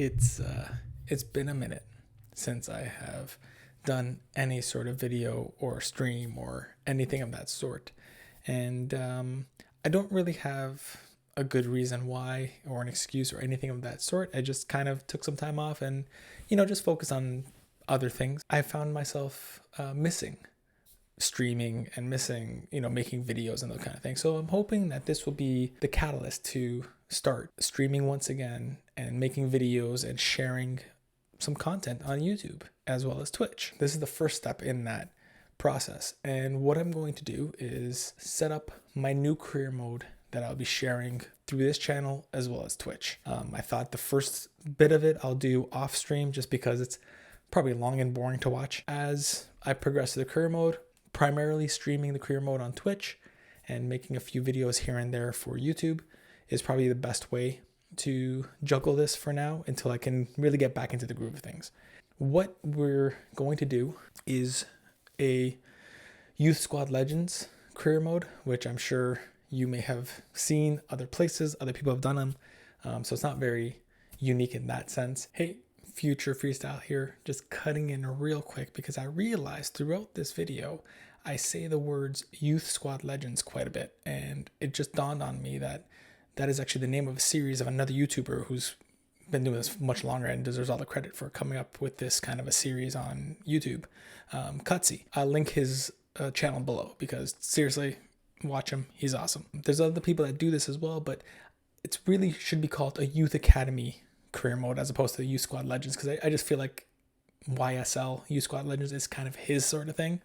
It's been a minute since I have done any sort of video or stream or anything of that sort, and I don't really have a good reason why or an excuse or anything of that sort. I just kind of took some time off and just focus on other things. I found myself missing streaming and missing, making videos and those kind of things. So I'm hoping that this will be the catalyst to start streaming once again and making videos and sharing some content on YouTube as well as Twitch. This is the first step in that process. And what I'm going to do is set up my new career mode that I'll be sharing through this channel as well as Twitch. I thought the first bit of it I'll do off stream just because it's probably long and boring to watch. As I progress to the career mode, primarily streaming the career mode on Twitch and making a few videos here and there for YouTube is probably the best way to juggle this for now until I can really get back into the groove of things. What we're going to do is a Youth Squad Legends career mode, which I'm sure you may have seen other places, other people have done them. So it's not very unique in that sense. Hey, Future Freestyle here, just cutting in real quick because I realized throughout this video, I say the words Youth Squad Legends quite a bit. And it just dawned on me that that is actually the name of a series of another YouTuber who's been doing this much longer and deserves all the credit for coming up with this kind of a series on YouTube. Cutzy. I'll link his channel below because seriously, watch him. He's awesome. There's other people that do this as well, but it really should be called a Youth Academy career mode as opposed to the Youth Squad Legends, because I just feel like YSL, Youth Squad Legends, is kind of his sort of thing.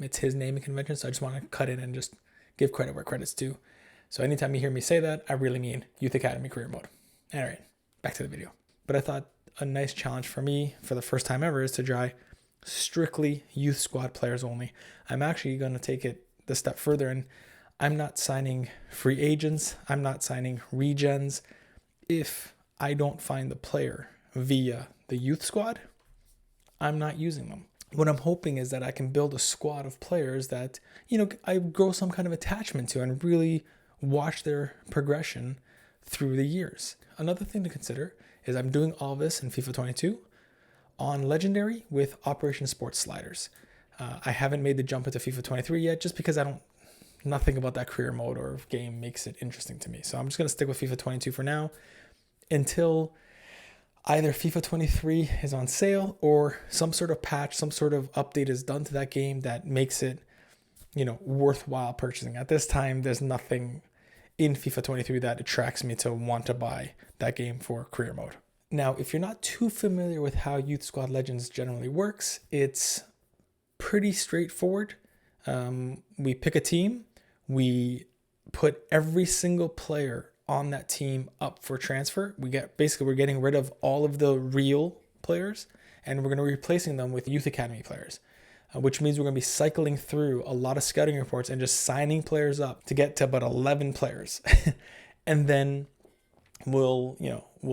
It's his naming convention, so I just want to cut in and just give credit where credit's due. So anytime you hear me say that, I really mean Youth Academy career mode. All right, back to the video. But I thought a nice challenge for me for the first time ever is to try strictly Youth Squad players only. I'm actually going to take it the step further, and I'm not signing free agents. I'm not signing regens. If I don't find the player via the Youth Squad, I'm not using them. What I'm hoping is that I can build a squad of players that, I grow some kind of attachment to and really watch their progression through the years. Another thing to consider is I'm doing all this in FIFA 22 on Legendary with Operation Sports sliders. I haven't made the jump into FIFA 23 yet just because nothing about that career mode or game makes it interesting to me. So I'm just going to stick with FIFA 22 for now until either FIFA 23 is on sale or some sort of patch, some sort of update is done to that game that makes it, worthwhile purchasing. At this time, there's nothing in FIFA 23 that attracts me to want to buy that game for career mode. Now, if you're not too familiar with how Youth Squad Legends generally works, it's pretty straightforward. We pick a team, we put every single player on that team up for transfer. We're getting rid of all of the real players and we're going to be replacing them with Youth Academy players, which means we're going to be cycling through a lot of scouting reports and just signing players up to get to about 11 players. And then we'll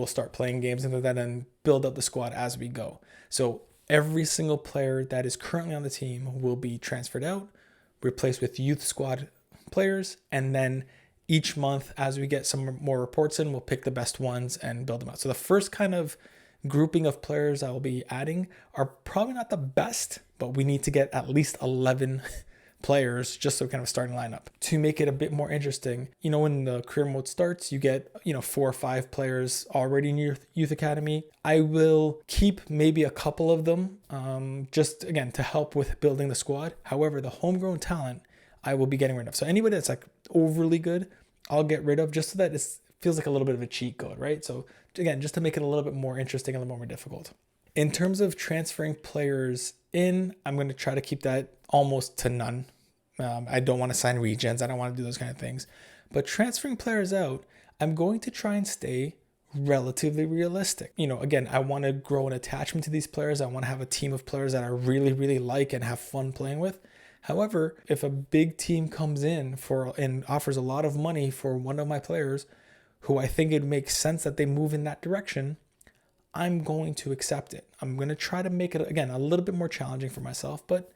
start playing games into that and build up the squad as we go. So every single player that is currently on the team will be transferred out, replaced with Youth Squad players, and then each month as we get some more reports in, we'll pick the best ones and build them out. So the first kind of grouping of players I will be adding are probably not the best, but we need to get at least 11 players just so kind of a starting lineup to make it a bit more interesting. When the career mode starts, you get 4 or 5 players already in your Youth Academy. I will keep maybe a couple of them just again to help with building the squad. However, the homegrown talent I will be getting rid of. So anybody that's like overly good, I'll get rid of just so that it feels like a little bit of a cheat code, right? So again, just to make it a little bit more interesting, a little more difficult. In terms of transferring players in, I'm going to try to keep that almost to none. I don't want to sign regens. I don't want to do those kind of things. But transferring players out, I'm going to try and stay relatively realistic. Again, I want to grow an attachment to these players. I want to have a team of players that I really, really like and have fun playing with. However, if a big team comes in and offers a lot of money for one of my players who I think it makes sense that they move in that direction, I'm going to accept it. I'm going to try to make it, again, a little bit more challenging for myself, but,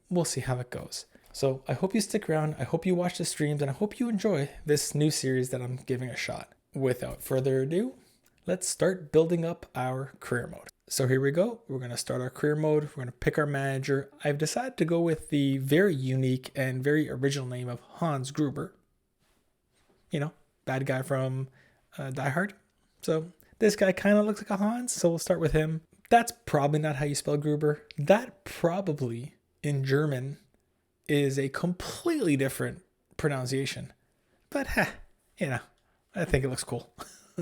we'll see how it goes. So I hope you stick around. I hope you watch the streams and I hope you enjoy this new series that I'm giving a shot. Without further ado, let's start building up our career mode. So here we go. We're going to start our career mode. We're going to pick our manager. I've decided to go with the very unique and very original name of Hans Gruber. You know, bad guy from Die Hard. So this guy kind of looks like a Hans, so we'll start with him. That's probably not how you spell Gruber. That probably in German is a completely different pronunciation. But I think it looks cool.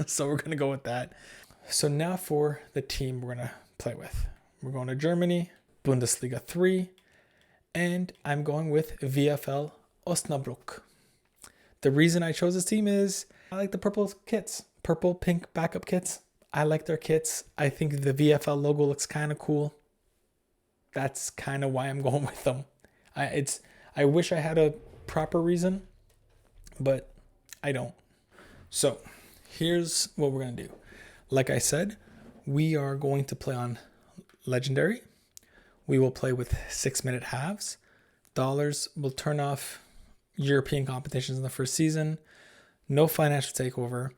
So we're going to go with that. So now for the team we're going to play with. We're going to Germany, Bundesliga 3, and I'm going with VfL Osnabrück. The reason I chose this team is I like the purple kits, purple, pink backup kits. I like their kits. I think the VfL logo looks kind of cool. That's kind of why I'm going with them. I wish I had a proper reason, but I don't. So here's what we're going to do. Like I said, we are going to play on Legendary. We will play with 6-minute halves. Dollars will turn off European competitions in the first season. No financial takeover.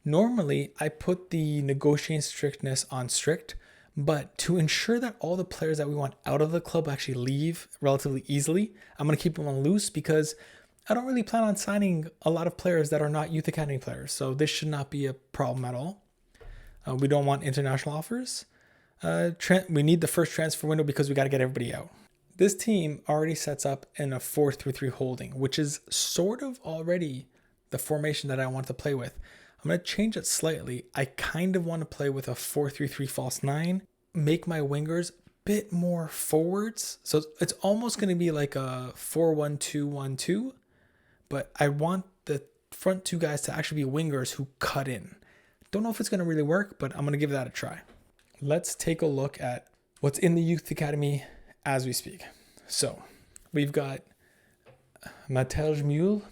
Normally, I put the negotiating strictness on strict, but to ensure that all the players that we want out of the club actually leave relatively easily, I'm going to keep them on loose because I don't really plan on signing a lot of players that are not Youth Academy players. So this should not be a problem at all. We don't want international offers. We need the first transfer window because we got to get everybody out. This team already sets up in a 4-3-3 holding, which is sort of already the formation that I want to play with. I'm going to change it slightly. I kind of want to play with a 4-3-3 false 9, make my wingers a bit more forwards. So it's almost going to be like a 4-1-2-1-2, but I want the front two guys to actually be wingers who cut in. Don't know if it's going to really work, but I'm going to give that a try. Let's take a look at what's in the Youth Academy as we speak. So we've got Matej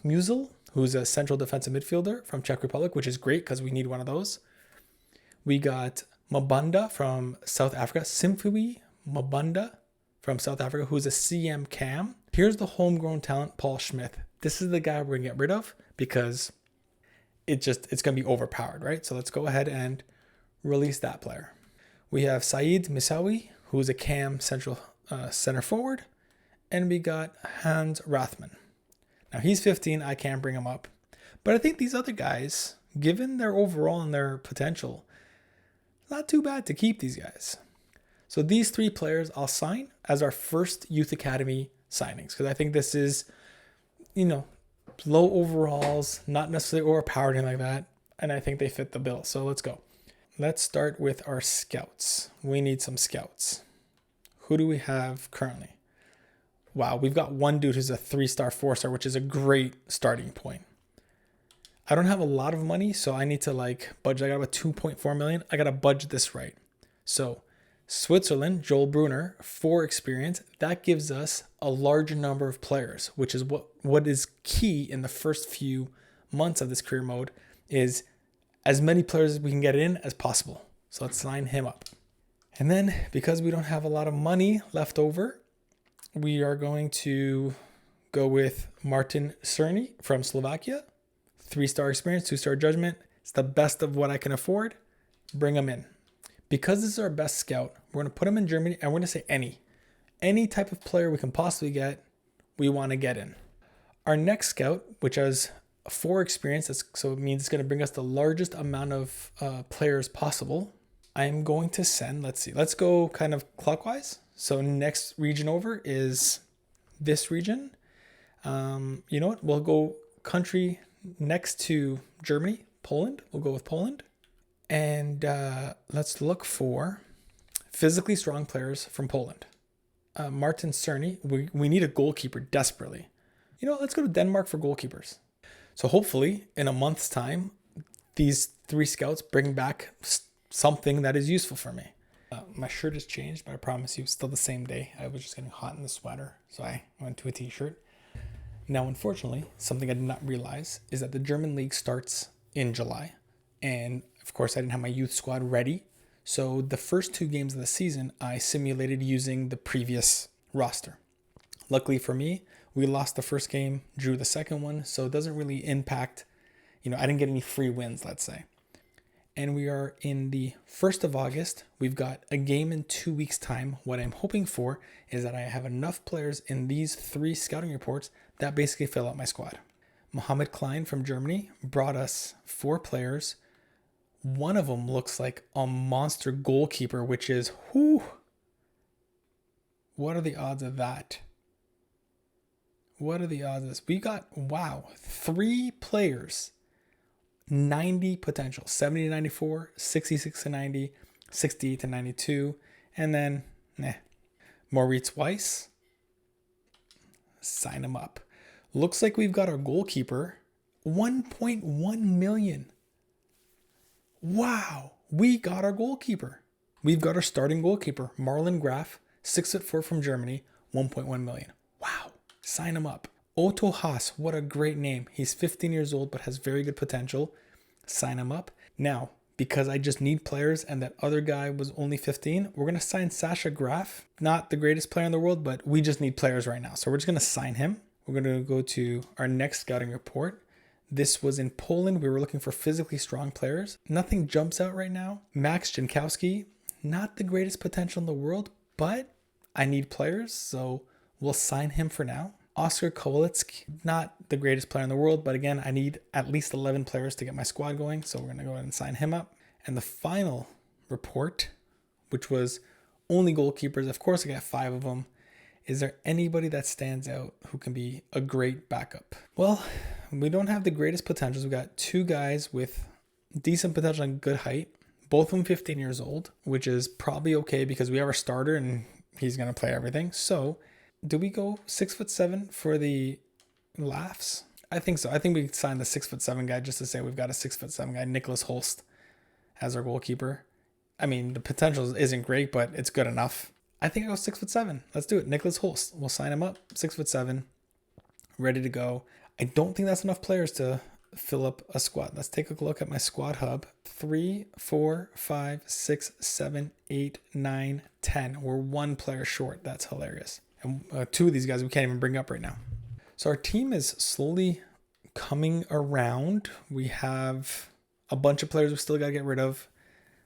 Musil, who's a central defensive midfielder from Czech Republic, which is great because we need one of those. We got Mabunda from South Africa, Simfui Mabunda from South Africa, who's a CM cam. Here's the homegrown talent, Paul Schmidt. This is the guy we're going to get rid of because it's going to be overpowered, right? So let's go ahead and release that player. We have Saeed Misawi, who's a cam central center forward. And we got Hans Rathman. Now he's 15, I can't bring him up. But I think these other guys, given their overall and their potential, not too bad to keep these guys. So these 3 players I'll sign as our first Youth Academy signings. Because I think this is, low overalls, not necessarily overpowered and like that. And I think they fit the bill. So let's go. Let's start with our scouts. We need some scouts. Who do we have currently? Wow, we've got one dude who's a 3-star, 4-star, which is a great starting point. I don't have a lot of money, so I need to budget. I got about 2.4 million. I got to budget this right. So Switzerland, Joel Brunner, 4 experience. That gives us a larger number of players, which is what is key in the first few months of this career mode is as many players as we can get in as possible. So let's sign him up. And then because we don't have a lot of money left over, we are going to go with Martin Cerny from Slovakia. 3-star experience, 2-star judgment. It's the best of what I can afford. Bring him in. Because this is our best scout, we're going to put him in Germany and we're going to say any type of player we can possibly get, we want to get in. Our next scout, which has 4 experience, so it means it's going to bring us the largest amount of players possible. I'm going to send, let's go kind of clockwise. So next region over is this region. You know what? We'll go country next to Germany, Poland. We'll go with Poland. And let's look for physically strong players from Poland. Martin Cerny. We need a goalkeeper desperately. Let's go to Denmark for goalkeepers. So hopefully in a month's time, these 3 scouts bring back something that is useful for me. My shirt has changed, but I promise you it's still the same day. I was just getting hot in the sweater, so I went to a t-shirt. Now, unfortunately, something I did not realize is that the German league starts in July. And of course, I didn't have my youth squad ready. So the first 2 games of the season, I simulated using the previous roster. Luckily for me, we lost the first game, drew the second one. So it doesn't really impact, I didn't get any free wins, let's say. and we are in the 1st of August. We've got a game in 2 weeks' time. What I'm hoping for is that I have enough players in these 3 scouting reports that basically fill out my squad. Mohammed Klein from Germany brought us 4 players. One of them looks like a monster goalkeeper, which is, whoo, what are the odds of that? What are the odds of this? We got, wow, 3 players, 90 potential, 70 to 94, 66 to 90, 68 to 92, and then, Moritz Weiss, sign him up. Looks like we've got our goalkeeper, 1.1 million. Wow, we got our goalkeeper. We've got our starting goalkeeper, Marlon Graf, 6'4" from Germany, 1.1 million. Wow, sign him up. Otto Haas, what a great name. He's 15 years old but has very good potential. Sign him up. Now, because I just need players and that other guy was only 15, we're going to sign Sasha Graf. Not the greatest player in the world, but we just need players right now. So we're just going to sign him. We're going to go to our next scouting report. This was in Poland. We were looking for physically strong players. Nothing jumps out right now. Max Jankowski, not the greatest potential in the world, but I need players, so we'll sign him for now. Oscar Kowalczyk, not the greatest player in the world, but again, I need at least 11 players to get my squad going, so we're going to go ahead and sign him up. And the final report, which was only goalkeepers, of course I got 5 of them. Is there anybody that stands out who can be a great backup? Well, we don't have the greatest potentials. We got 2 guys with decent potential and good height, both of them 15 years old, which is probably okay because we have our starter and he's going to play everything. So do we go 6'7" for the laughs? I think so. I think we signed the 6'7" guy just to say we've got a 6'7" guy, Nicholas Holst, as our goalkeeper. I mean, the potential isn't great, but it's good enough. I think I go 6'7". Let's do it. Nicholas Holst. We'll sign him up. 6'7", ready to go. I don't think that's enough players to fill up a squad. Let's take a look at my squad hub. 3, 4, 5, 6, 7, 8, 9, 10. We're 1 player short. That's hilarious. And 2 of these guys we can't even bring up right now. So our team is slowly coming around. We have a bunch of players we still got to get rid of,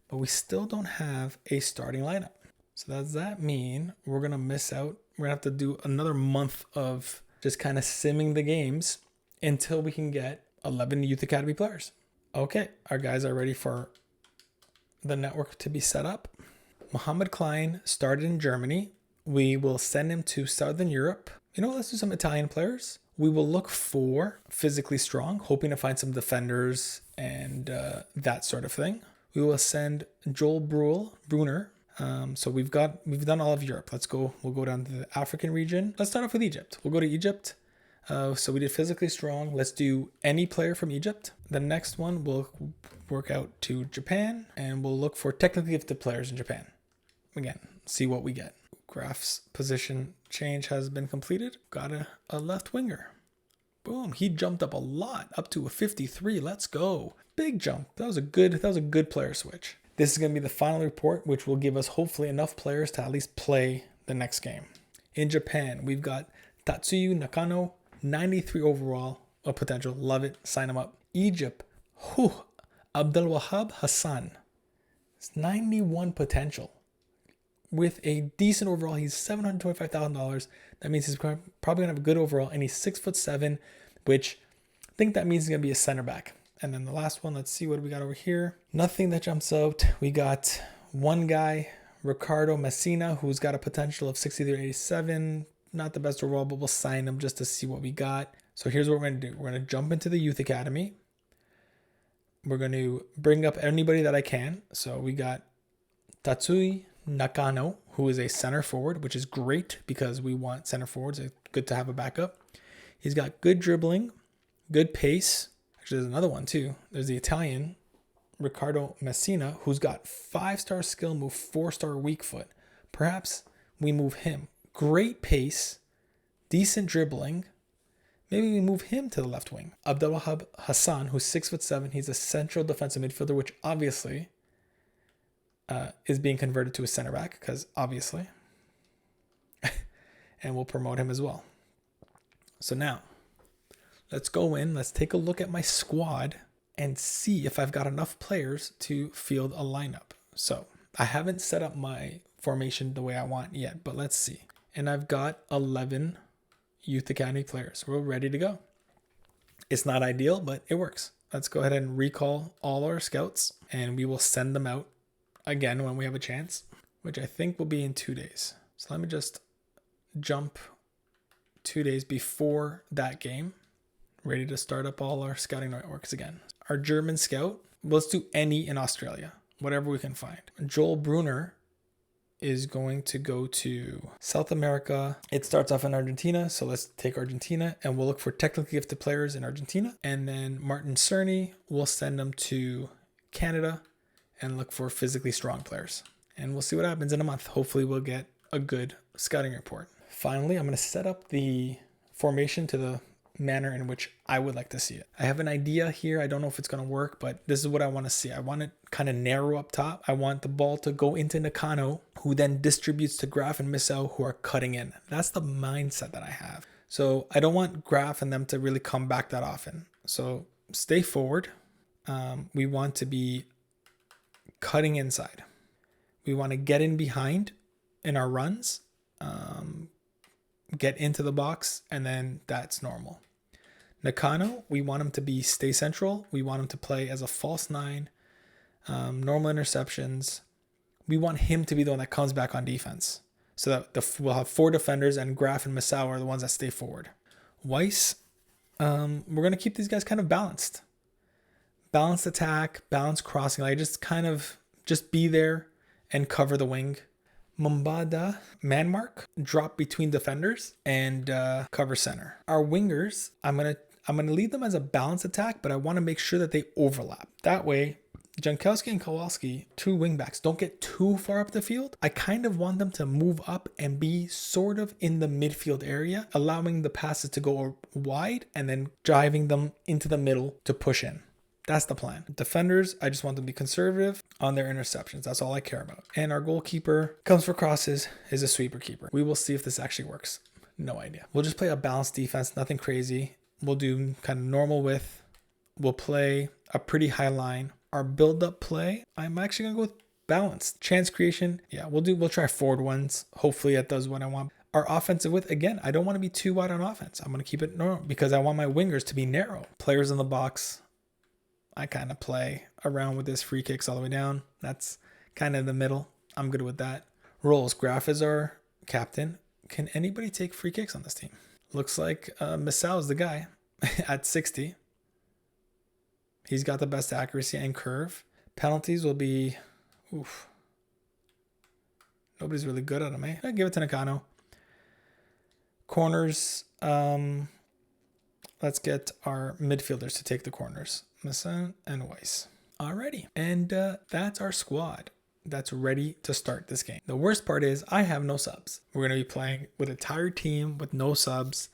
but we still don't have a starting lineup. So does that mean we're going to miss out? We're going to have to do another month of just kind of simming the games until we can get 11 Youth Academy players. Okay, our guys are ready for the network to be set up. Mohammed Klein started in Germany. We will send him to Southern Europe. You know, let's do some Italian players. We will look for physically strong, hoping to find some defenders and that sort of thing. We will send Joel Brunner. So we've done all of Europe. We'll go down to the African region. Let's start off with Egypt. We'll go to Egypt. So we did physically strong. Let's do any player from Egypt. The next one we'll work out to Japan and we'll look for technically gifted players in Japan. Again, see what we get. Graf's position change has been completed. Got a left winger. Boom, he jumped up a lot, up to a 53. Let's go. Big jump. That was a good player switch. This is going to be the final report, which will give us hopefully enough players to at least play the next game. In Japan, we've got Tatsuyu Nakano, 93 overall of potential. Love it. Sign him up. Egypt, Abdelwahab Hassan. It's 91 potential. With a decent overall, he's $725,000. That means he's probably going to have a good overall, and he's 6'7", which I think that means he's going to be a center back. And then the last one, let's see what we got over here. Nothing that jumps out. We got one guy, Ricardo Messina, who's got a potential of 63 to 87. Not the best overall, but we'll sign him just to see what we got. So here's what we're going to do. We're going to jump into the Youth Academy. We're going to bring up anybody that I can. So we got Tatsuyu Nakano, who is a center forward, which is great because we want center forwards. It's good to have a backup. He's got good dribbling, good pace. Actually, there's another one too. There's the Italian, Ricardo Messina, who's got 5-star skill move, 4-star weak foot. Perhaps we move him. Great pace, decent dribbling. Maybe we move him to the left wing. Abdelwahab Hassan, who's 6'7", he's a central defensive midfielder, which obviously is being converted to a center back because obviously, and we'll promote him as well. So now let's go in. Let's take a look at my squad. and see if I've got enough players to field a lineup. So I haven't set up my formation the way I want yet, but let's see. And I've got 11 Youth Academy players. We're ready to go. It's not ideal, but it works. Let's go ahead and recall all our scouts, and we will send them out again when we have a chance, which I think will be in 2 days. So let me just jump 2 days before that game, ready to start up all our scouting networks again. Our German scout, let's do any in Australia, whatever we can find. Joel Brunner is going to go to South America. It starts off in Argentina, so let's take Argentina, and we'll look for technically gifted players in Argentina. And then Martin Cerny, we'll send them to Canada and look for physically strong players. And we'll see what happens in a month. Hopefully we'll get a good scouting report. Finally, I'm going to set up the formation to the manner in which I would like to see it. I have an idea here. I don't know if it's going to work, but this is what I want to see. I want it kind of narrow up top. I want the ball to go into Nakano, who then distributes to Graf and Missau, who are cutting in. That's the mindset that I have. So I don't want Graf and them to really come back that often. So stay forward. We want to be cutting inside. We want to get in behind in our runs, get into the box, and then that's normal. Nakano, we want him to stay central. We want him to play as a false nine, normal interceptions. We want him to be the one that comes back on defense, so that we'll have 4 defenders, and Graf and Missau are the ones that stay forward. Weiss, we're going to keep these guys kind of balanced. Balanced attack, balanced crossing. Like just be there and cover the wing. Mumbada, man mark, drop between defenders, and cover center. Our wingers, I'm gonna lead them as a balanced attack, but I want to make sure that they overlap. That way, Jankowski and Kowalski, 2 wingbacks, don't get too far up the field. I kind of want them to move up and be sort of in the midfield area, allowing the passes to go wide and then driving them into the middle to push in. That's the plan. Defenders, I just want them to be conservative on their interceptions. That's all I care about. And our goalkeeper comes for crosses, is a sweeper keeper. We will see if this actually works. No idea. We'll just play a balanced defense, nothing crazy. We'll do kind of normal width. We'll play a pretty high line. Our build-up play, I'm actually going to go with balanced. Chance creation, yeah, we'll try forward ones. Hopefully that does what I want. Our offensive width, again, I don't want to be too wide on offense. I'm going to keep it normal because I want my wingers to be narrow. Players in the box, I kind of play around with this free kicks all the way down. That's kind of in the middle. I'm good with that. Roles. Graf is our captain. Can anybody take free kicks on this team? Looks like Missau is the guy at 60. He's got the best accuracy and curve. Penalties will be... Oof. Nobody's really good at them, eh? I'll give it to Nakano. Corners. Let's get our midfielders to take the corners. Missa and Weiss. Alrighty. And that's our squad that's ready to start this game. The worst part is I have no subs. We're going to be playing with a tired team with no subs.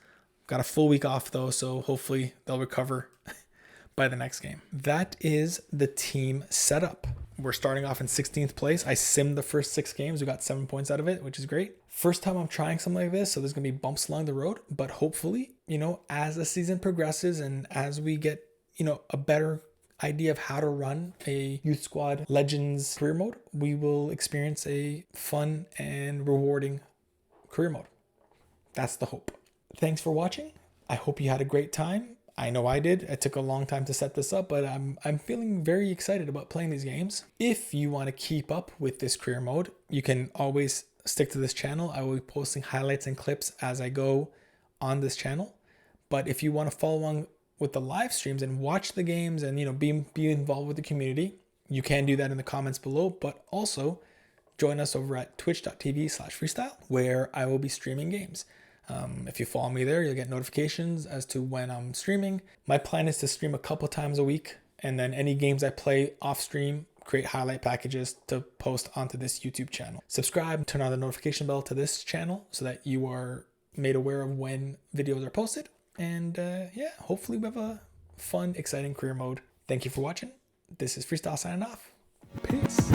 Got a full week off though, so hopefully they'll recover by the next game. That is the team setup. We're starting off in 16th place. I simmed the first 6 games. We got 7 points out of it, which is great. First time I'm trying something like this, so there's going to be bumps along the road. But hopefully, as the season progresses and as we get, a better idea of how to run a Youth Squad Legends career mode, we will experience a fun and rewarding career mode. That's the hope. Thanks for watching. I hope you had a great time. I know I did. It took a long time to set this up, but I'm feeling very excited about playing these games. If you want to keep up with this career mode, you can always stick to this channel. I will be posting highlights and clips as I go on this channel. But if you want to follow along with the live streams and watch the games and be involved with the community, you can do that in the comments below. But also join us over at twitch.tv/freestyle, where I will be streaming games. If you follow me there, you'll get notifications as to when I'm streaming. My plan is to stream a couple times a week, and then any games I play off stream, create highlight packages to post onto this YouTube channel. Subscribe, turn on the notification bell to this channel so that you are made aware of when videos are posted. And yeah, hopefully we have a fun, exciting career mode. Thank you for watching. This is Freestyle signing off. Peace.